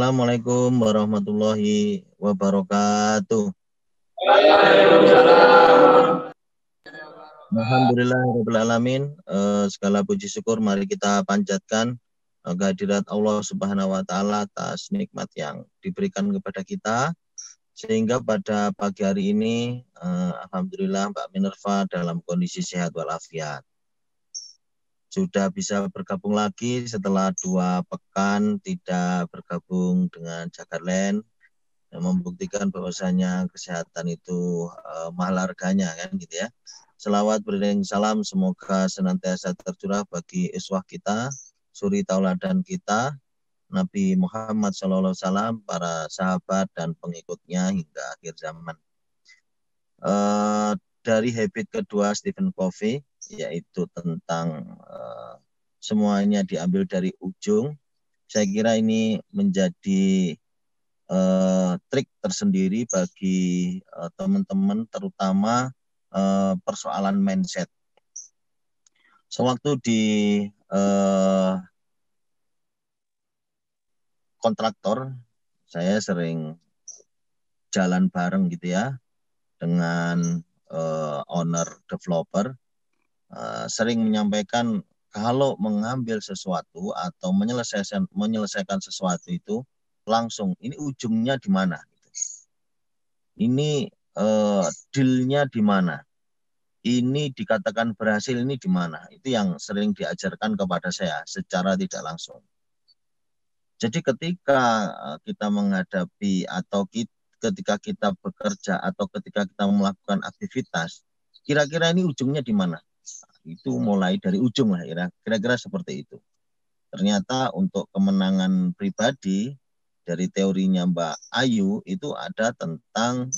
Assalamualaikum warahmatullahi wabarakatuh. Alhamdulillahirrahmanirrahim. Segala puji syukur mari kita panjatkan kehadirat Allah Subhanahu wa Ta'ala atas nikmat yang diberikan kepada kita, sehingga pada pagi hari ini alhamdulillah Mbak Minerva dalam kondisi sehat walafiat. Sudah bisa bergabung lagi setelah 2 pekan tidak bergabung dengan Jakarland, yang membuktikan bahwasanya kesehatan itu mahal harganya, kan gitu ya. Selawat beriring salam semoga senantiasa tercurah bagi iswah kita, suri tauladan kita, Nabi Muhammad SAW, para sahabat dan pengikutnya hingga akhir zaman. Dari habit kedua Stephen Covey, yaitu tentang semuanya diambil dari ujung. Saya kira ini menjadi trik tersendiri bagi teman-teman, terutama persoalan mindset. Sewaktu di kontraktor, saya sering jalan bareng gitu ya dengan owner developer, sering menyampaikan kalau mengambil sesuatu atau menyelesaikan sesuatu itu langsung, ini ujungnya di mana? Ini dealnya di mana? Ini dikatakan berhasil, ini di mana? Itu yang sering diajarkan kepada saya secara tidak langsung. Jadi ketika kita menghadapi atau ketika kita bekerja atau ketika kita melakukan aktivitas, kira-kira ini ujungnya di mana? Itu mulai dari ujung lah, kira-kira seperti itu. Ternyata untuk kemenangan pribadi, dari teorinya Mbak Ayu itu ada tentang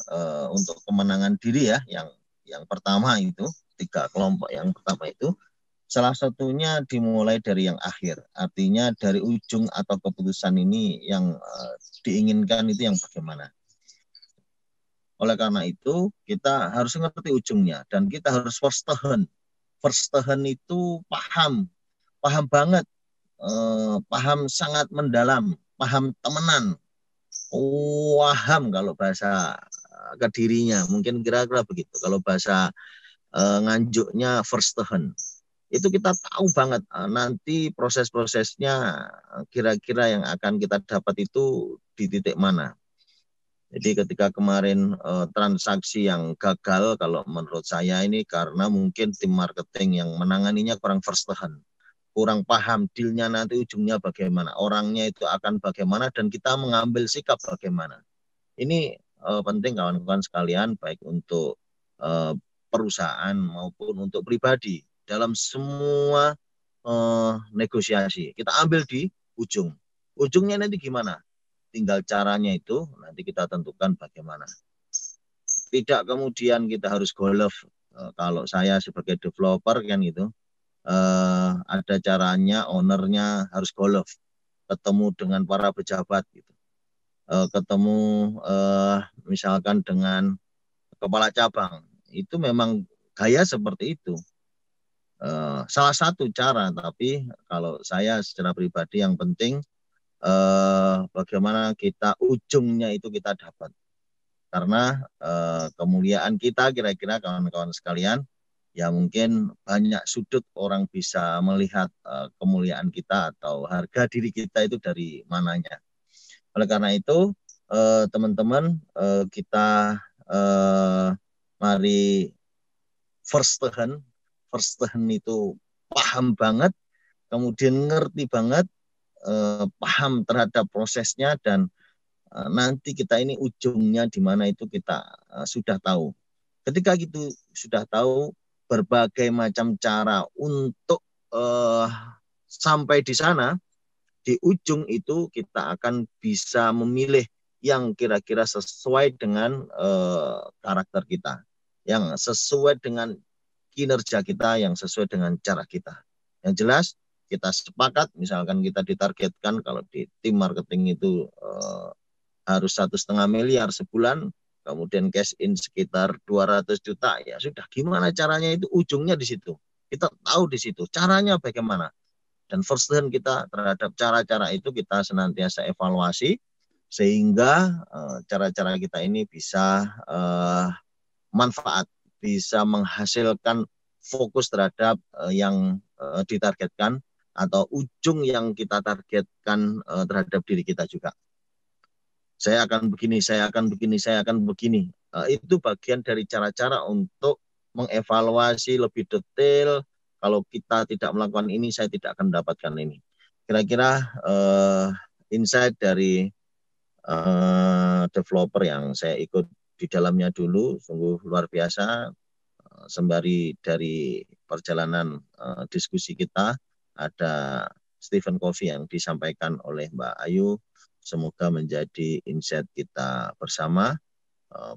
untuk kemenangan diri ya, yang pertama itu 3 kelompok yang pertama itu salah satunya dimulai dari yang akhir, artinya dari ujung atau keputusan ini yang diinginkan itu yang bagaimana. Oleh karena itu kita harus ngerti ujungnya dan kita harus first hand itu paham banget, paham sangat mendalam, paham temenan, waham kalau bahasa Kedirinya, mungkin kira-kira begitu. Kalau bahasa nganjuknya first hand, itu kita tahu banget nanti proses-prosesnya kira-kira yang akan kita dapat itu di titik mana. Jadi ketika kemarin transaksi yang gagal, kalau menurut saya ini karena mungkin tim marketing yang menanganinya kurang first hand, kurang paham dealnya nanti ujungnya bagaimana, orangnya itu akan bagaimana, dan kita mengambil sikap bagaimana. Ini penting kawan-kawan sekalian, baik untuk perusahaan maupun untuk pribadi. Dalam semua negosiasi, kita ambil di ujung. Ujungnya nanti gimana? Tinggal caranya itu nanti kita tentukan bagaimana. Tidak kemudian kita harus golf. Kalau saya sebagai developer kan gitu, ada caranya, ownernya harus golf, ketemu dengan para pejabat gitu, ketemu misalkan dengan kepala cabang, itu memang gaya seperti itu. Salah satu cara, tapi kalau saya secara pribadi yang penting bagaimana kita ujungnya itu kita dapat, karena kemuliaan kita kira-kira kawan-kawan sekalian, ya mungkin banyak sudut orang bisa melihat kemuliaan kita atau harga diri kita itu dari mananya. Oleh karena itu teman-teman, kita mari first hand itu paham banget, kemudian ngerti banget, paham terhadap prosesnya, dan nanti kita ini ujungnya di mana itu kita sudah tahu. Ketika itu sudah tahu, berbagai macam cara untuk sampai di sana, di ujung itu kita akan bisa memilih yang kira-kira sesuai dengan karakter kita, yang sesuai dengan kinerja kita, yang sesuai dengan cara kita. Yang jelas kita sepakat, misalkan kita ditargetkan kalau di tim marketing itu harus 1,5 miliar sebulan, kemudian cash in sekitar 200 juta, ya sudah, gimana caranya itu ujungnya di situ. Kita tahu di situ caranya bagaimana. Dan first hand kita terhadap cara-cara itu kita senantiasa evaluasi, Sehingga cara-cara kita ini bisa manfaat, bisa menghasilkan fokus terhadap yang ditargetkan atau ujung yang kita targetkan terhadap diri kita juga. Saya akan begini, saya akan begini, saya akan begini. Itu bagian dari cara-cara untuk mengevaluasi lebih detail. Kalau kita tidak melakukan ini, saya tidak akan mendapatkan ini. Kira-kira insight dari developer yang saya ikut di dalamnya dulu, sungguh luar biasa. Sembari dari perjalanan diskusi kita, ada Stephen Covey yang disampaikan oleh Mbak Ayu. Semoga menjadi insight kita bersama,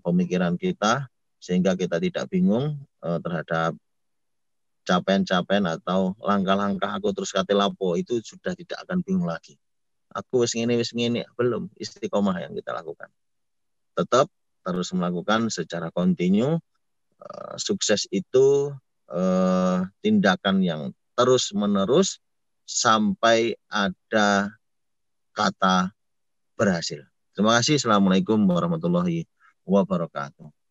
pemikiran kita, sehingga kita tidak bingung terhadap capaian-capaian atau langkah-langkah aku terus kate lapo, itu sudah tidak akan bingung lagi. Aku wis ngene, belum, istiqomah yang kita lakukan. Tetap terus melakukan secara kontinu. Sukses itu tindakan yang terus-menerus sampai ada kata berhasil. Terima kasih. Assalamualaikum warahmatullahi wabarakatuh.